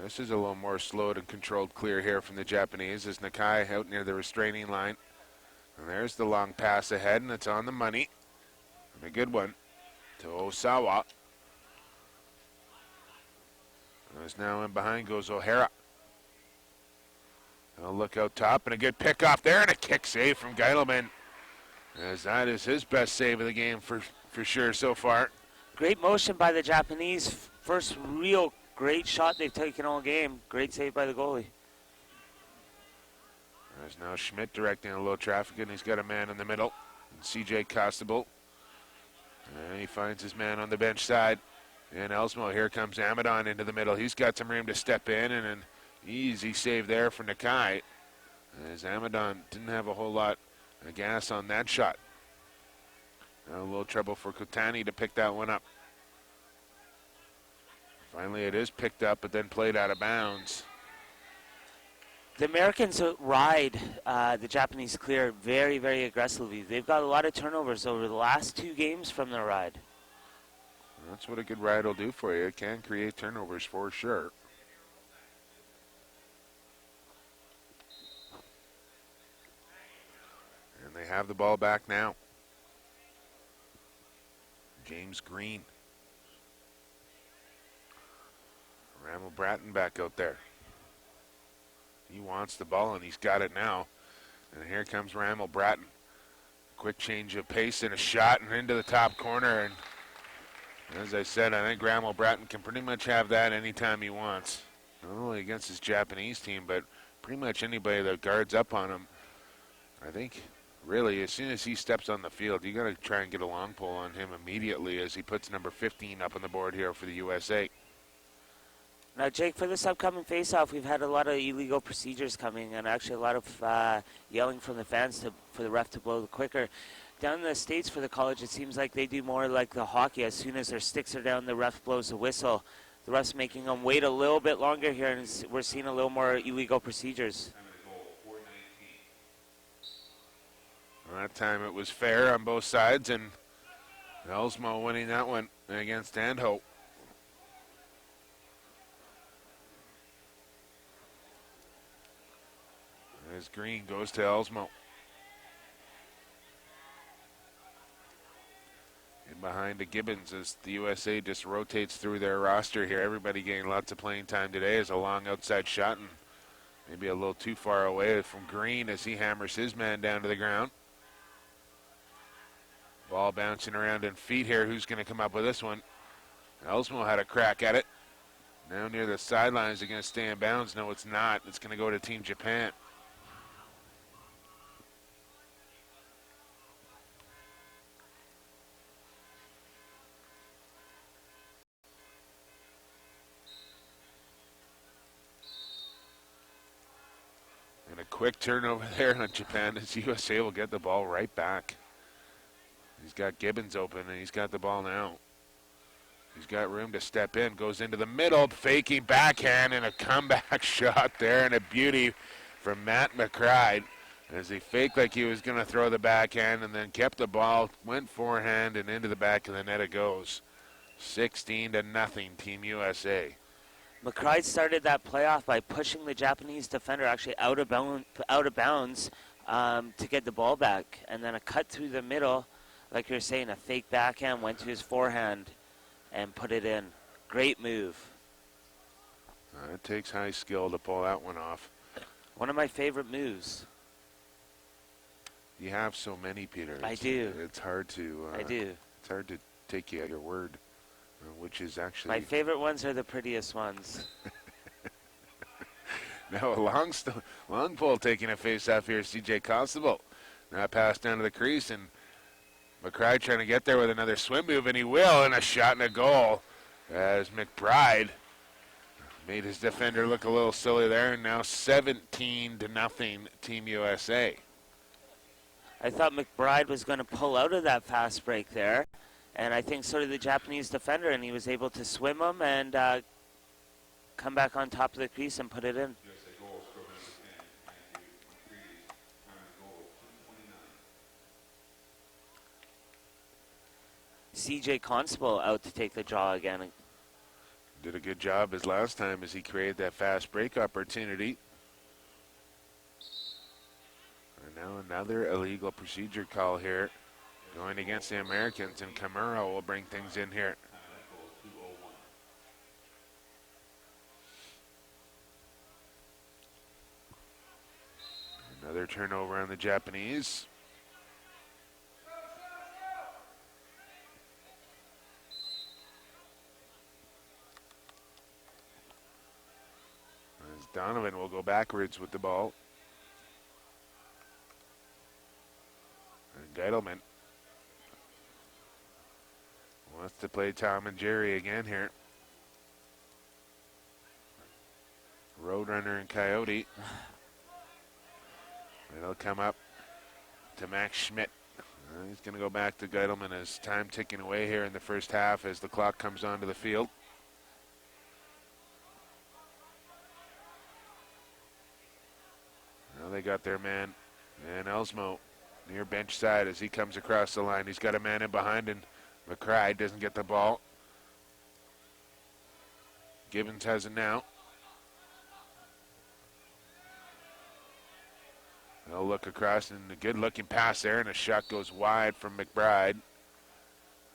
Speaker 2: This is a little more slowed and controlled clear here from the Japanese as Nakai out near the restraining line. And there's the long pass ahead, and it's on the money. And a good one to Osawa. As now in behind goes O'Hara. They'll look out top, and a good pick off there, and a kick save from Geiselman, as that is his best save of the game for sure so far.
Speaker 3: Great motion by the Japanese. First real great shot they've taken all game. Great save by the goalie.
Speaker 2: There's now Schmidt directing a low traffic, and he's got a man in the middle. CJ Costable. And he finds his man on the bench side. And Elsmo, here comes Amadon into the middle. He's got some room to step in, and an easy save there for Nakai. As Amadon didn't have a whole lot of gas on that shot. Now a little trouble for Kotani to pick that one up. Finally it is picked up, but then played out of bounds.
Speaker 3: The Americans ride the Japanese clear very, very aggressively. They've got a lot of turnovers over the last 2 games from their ride.
Speaker 2: That's what a good ride will do for you. It can create turnovers for sure. And they have the ball back now. James Green. Ramel Bratton back out there. He wants the ball, and he's got it now. And here comes Ramel Bratton. Quick change of pace and a shot, and into the top corner. And as I said, I think Ramel Bratton can pretty much have that anytime he wants. Not only against his Japanese team, but pretty much anybody that guards up on him. I think, really, as soon as he steps on the field, you got to try and get a long pull on him immediately as he puts number 15 up on the board here for the USA.
Speaker 3: Now, Jake, for this upcoming face-off, we've had a lot of illegal procedures coming, and actually a lot of yelling from the fans for the ref to blow the quicker. Down in the States for the college, it seems like they do more like the hockey. As soon as their sticks are down, the ref blows the whistle. The ref's making them wait a little bit longer here, and we're seeing a little more illegal procedures.
Speaker 2: Well, that time it was fair on both sides, and Elsmo winning that one against Anho. As Green goes to Elsmo. In behind to Gibbons as the USA just rotates through their roster here. Everybody getting lots of playing time today as a long outside shot, and maybe a little too far away from Green as he hammers his man down to the ground. Ball bouncing around in feet here. Who's going to come up with this one? Elsmo had a crack at it. Now near the sidelines, are going to stay in bounds. No, it's not. It's going to go to Team Japan. And a quick turnover there on Japan as USA will get the ball right back. He's got Gibbons open, and he's got the ball now. He's got room to step in, goes into the middle, faking backhand, and a comeback shot there, and a beauty from Matt McBride as he faked like he was going to throw the backhand and then kept the ball, went forehand, and into the back of the net it goes. 16-0, Team USA.
Speaker 3: McBride started that playoff by pushing the Japanese defender actually out of bounds to get the ball back, and then a cut through the middle, like you're saying, a fake backhand, went to his forehand and put it in. Great move.
Speaker 2: It takes high skill to pull that one off.
Speaker 3: One of my favorite moves.
Speaker 2: You have so many, Peter.
Speaker 3: I do.
Speaker 2: It's hard to.
Speaker 3: I do.
Speaker 2: It's hard to take you at your word, which is actually.
Speaker 3: My favorite ones are the prettiest ones.
Speaker 2: Now a long pull taking a face off here. CJ Constable. Now pass down to the crease, and McBride trying to get there with another swim move, and he will, and a shot and a goal as McBride made his defender look a little silly there, and now 17-0 Team USA.
Speaker 3: I thought McBride was going to pull out of that fast break there, and I think so did the Japanese defender, and he was able to swim him and come back on top of the crease and put it in. CJ Constable out to take the draw again.
Speaker 2: Did a good job as last time as he created that fast break opportunity. And now another illegal procedure call here going against the Americans, and Kamura will bring things in here. Another turnover on the Japanese. As Donovan will go backwards with the ball. And Geitelman wants to play Tom and Jerry again here. Roadrunner and Coyote. It'll come up to Max Schmidt. He's going to go back to Geitelman as time ticking away here in the first half as the clock comes onto the field. Now they got their man, and Elsmo near bench side as he comes across the line. He's got a man in behind, and McCry doesn't get the ball. Gibbons has it now. They'll look across, and a good-looking pass there, and a shot goes wide from McBride.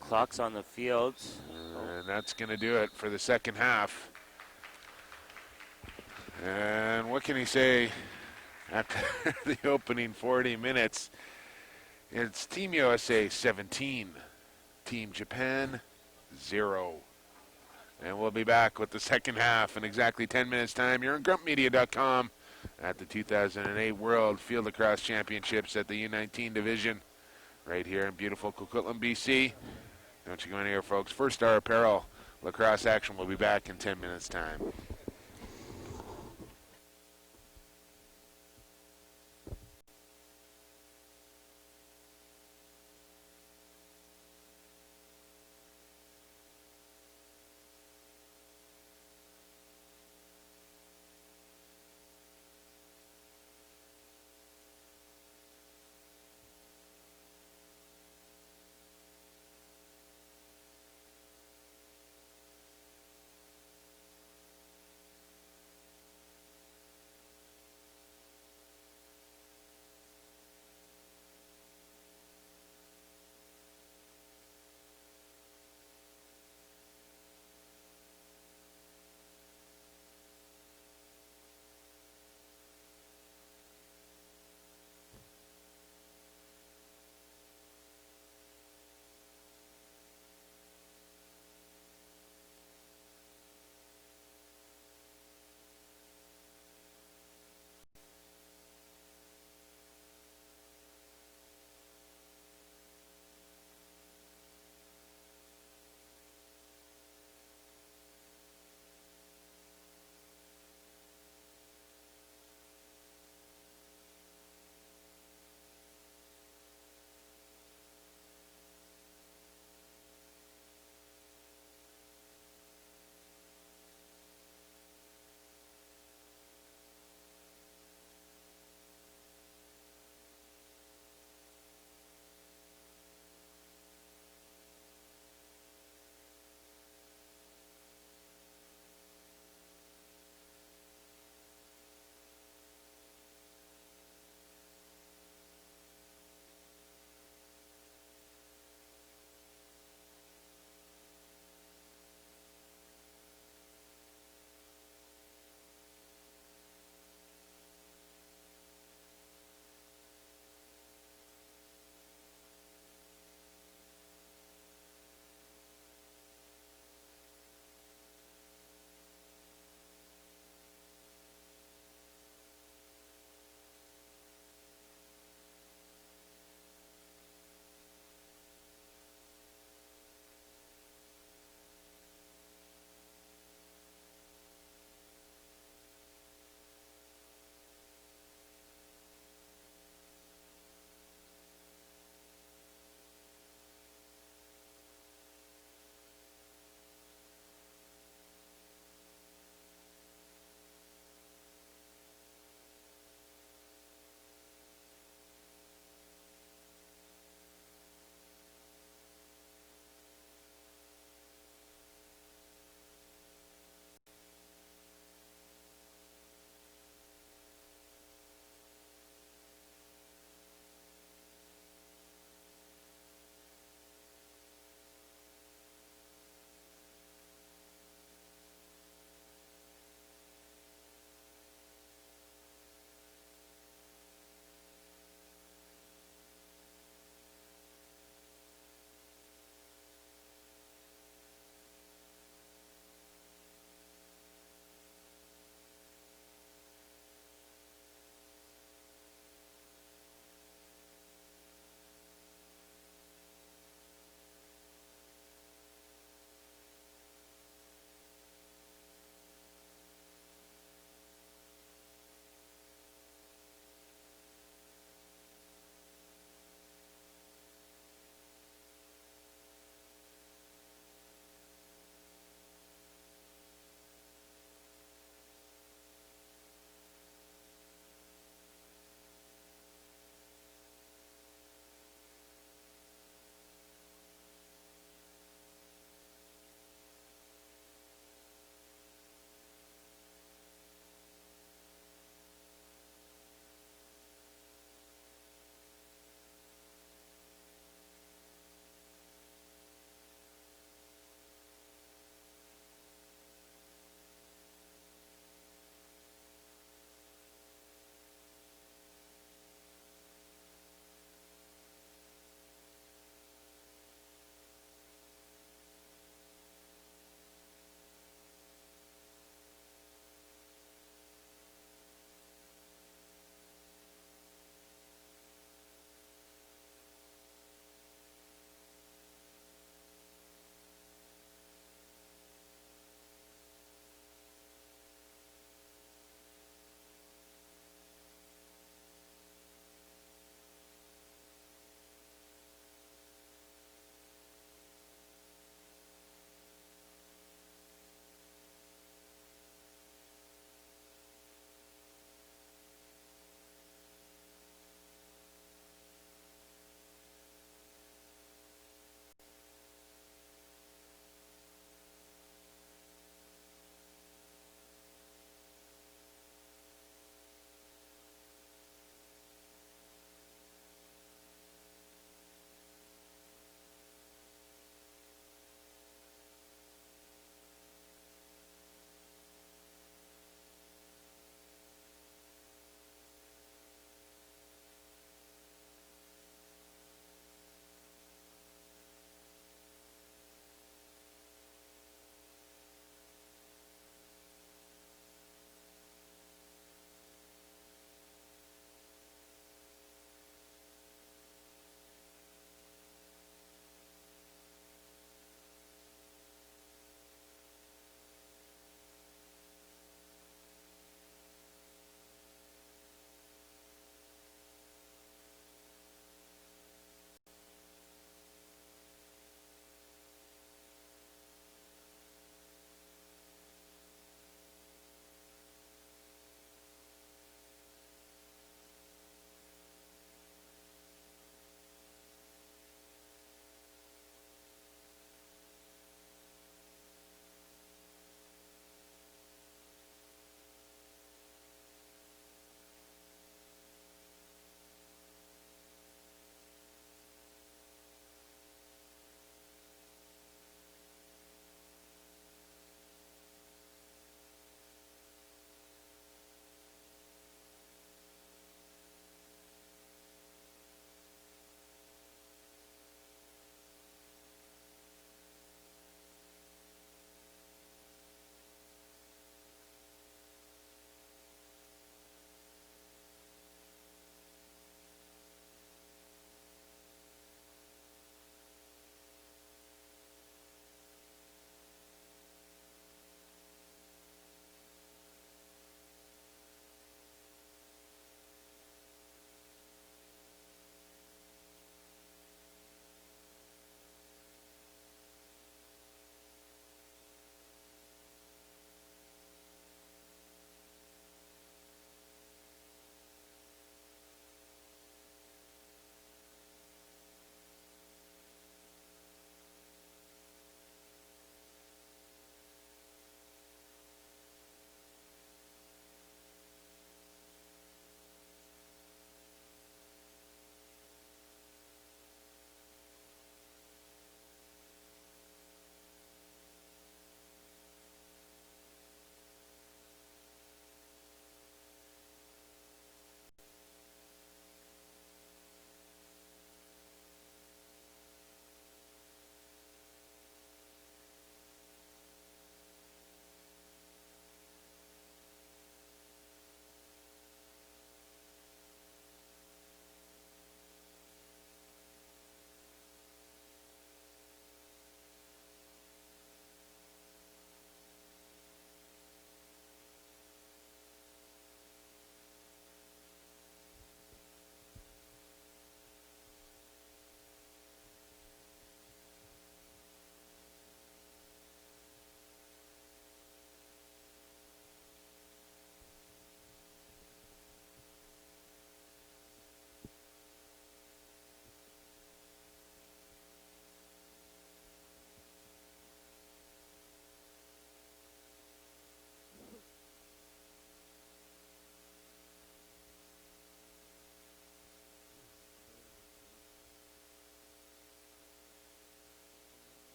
Speaker 3: Clock's on the field.
Speaker 2: And that's going to do it for the second half. And what can he say after the opening 40 minutes? It's Team USA 17, Team Japan 0. And we'll be back with the second half in exactly 10 minutes' time. You're on grumpmedia.com at the 2008 World Field Lacrosse Championships at the U19 division right here in beautiful Coquitlam, BC. Don't you go anywhere, folks. First Star Apparel lacrosse action will be back in 10 minutes' time.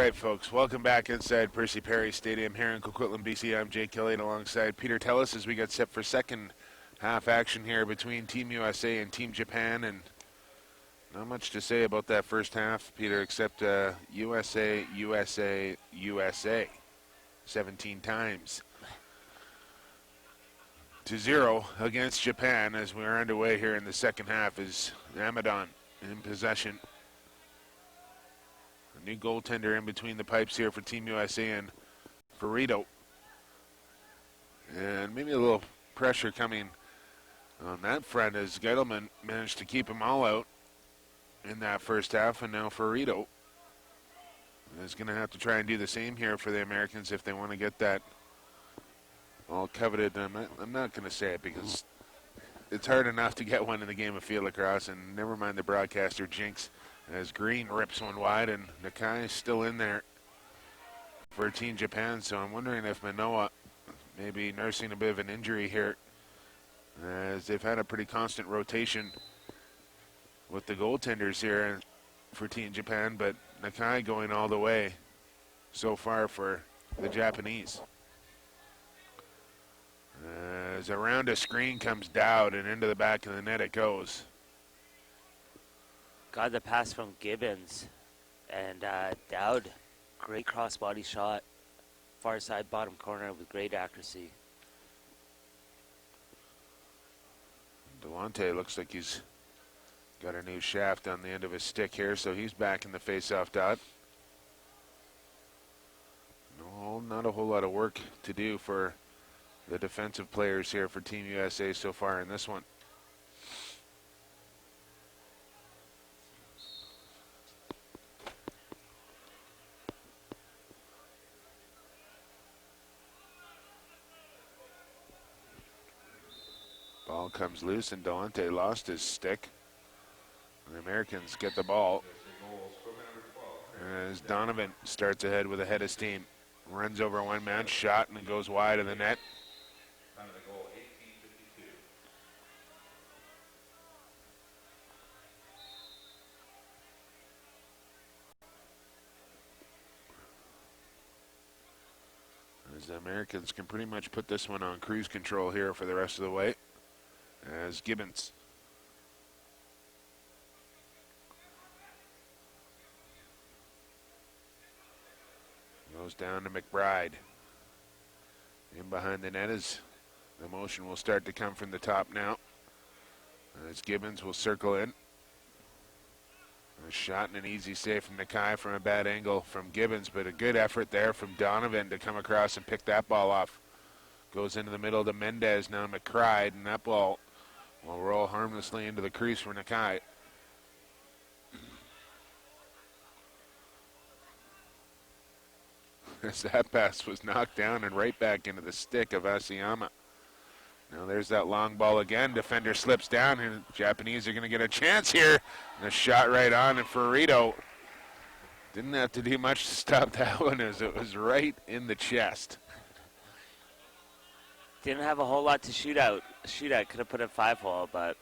Speaker 2: right, folks. Welcome back inside Percy Perry Stadium here in Coquitlam, BC. I'm Jake Kelly alongside Peter Tellis as we get set for second half action here between Team USA and Team Japan. And not much to say about that first half, Peter, except USA, USA, USA 17 times to 0 against Japan as we're underway here in the second half is Amadon in possession. A new goaltender in between the pipes here for Team USA and Ferrito. And maybe a little pressure coming on that front as Gettleman managed to keep them all out in that first half, and now Ferrito is going to have to try and do the same here for the Americans if they want to get that all coveted. I'm not going to say it because it's hard enough to get one in the game of field lacrosse, and never mind the broadcaster jinx as Green rips one wide and Nakai is still in there for Team Japan. So I'm wondering if Manoa may be nursing a bit of an injury here, as they've had a pretty constant rotation with the goaltenders here for Team Japan, but Nakai going all the way so far for the Japanese. As around a screen comes Dowd and into the back of the net it goes.
Speaker 3: Got the pass from Gibbons, and Dowd, great cross-body shot, far side bottom corner with great accuracy.
Speaker 2: Delonte looks like he's got a new shaft on the end of his stick here, so he's back in the face-off dot. No, not a whole lot of work to do for the defensive players here for Team USA so far in this one. Ball comes loose and Delonte lost his stick. The Americans get the ball as Donovan starts ahead with a head of steam. Runs over one man, shot, and it goes wide of the net.
Speaker 1: Time of the goal, 18:52.
Speaker 2: As the Americans can pretty much put this one on cruise control here for the rest of the way. As Gibbons goes down to McBride. In behind the net as the motion will start to come from the top now. As Gibbons will circle in. A shot and an easy save from Nakai from a bad angle from Gibbons, but a good effort there from Donovan to come across and pick that ball off. Goes into the middle to Mendez, now McBride, and that ball will roll harmlessly into the crease for Nakai. As that pass was knocked down and right back into the stick of Asiyama. Now there's that long ball again. Defender slips down, and the Japanese are going to get a chance here. And a shot right on, and Ferrito didn't have to do much to stop that one as it was right in the chest.
Speaker 3: Didn't have a whole lot to shoot at. Could have put a 5-hole, but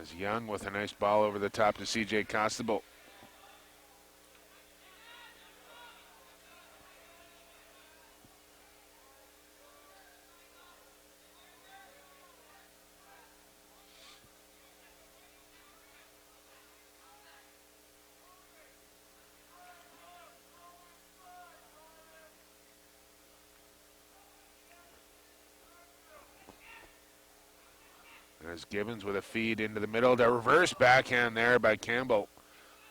Speaker 2: As Young with a nice ball over the top to CJ Costable. As Gibbons with a feed into the middle. The reverse backhand there by Campbell.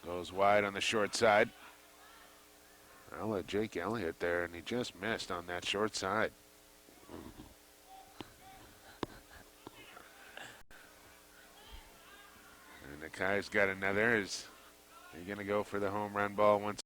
Speaker 2: Goes wide on the short side. I'll let Jake Elliott there, and he just missed on that short side. And Nakai's got another. Is he going to go for the home run ball once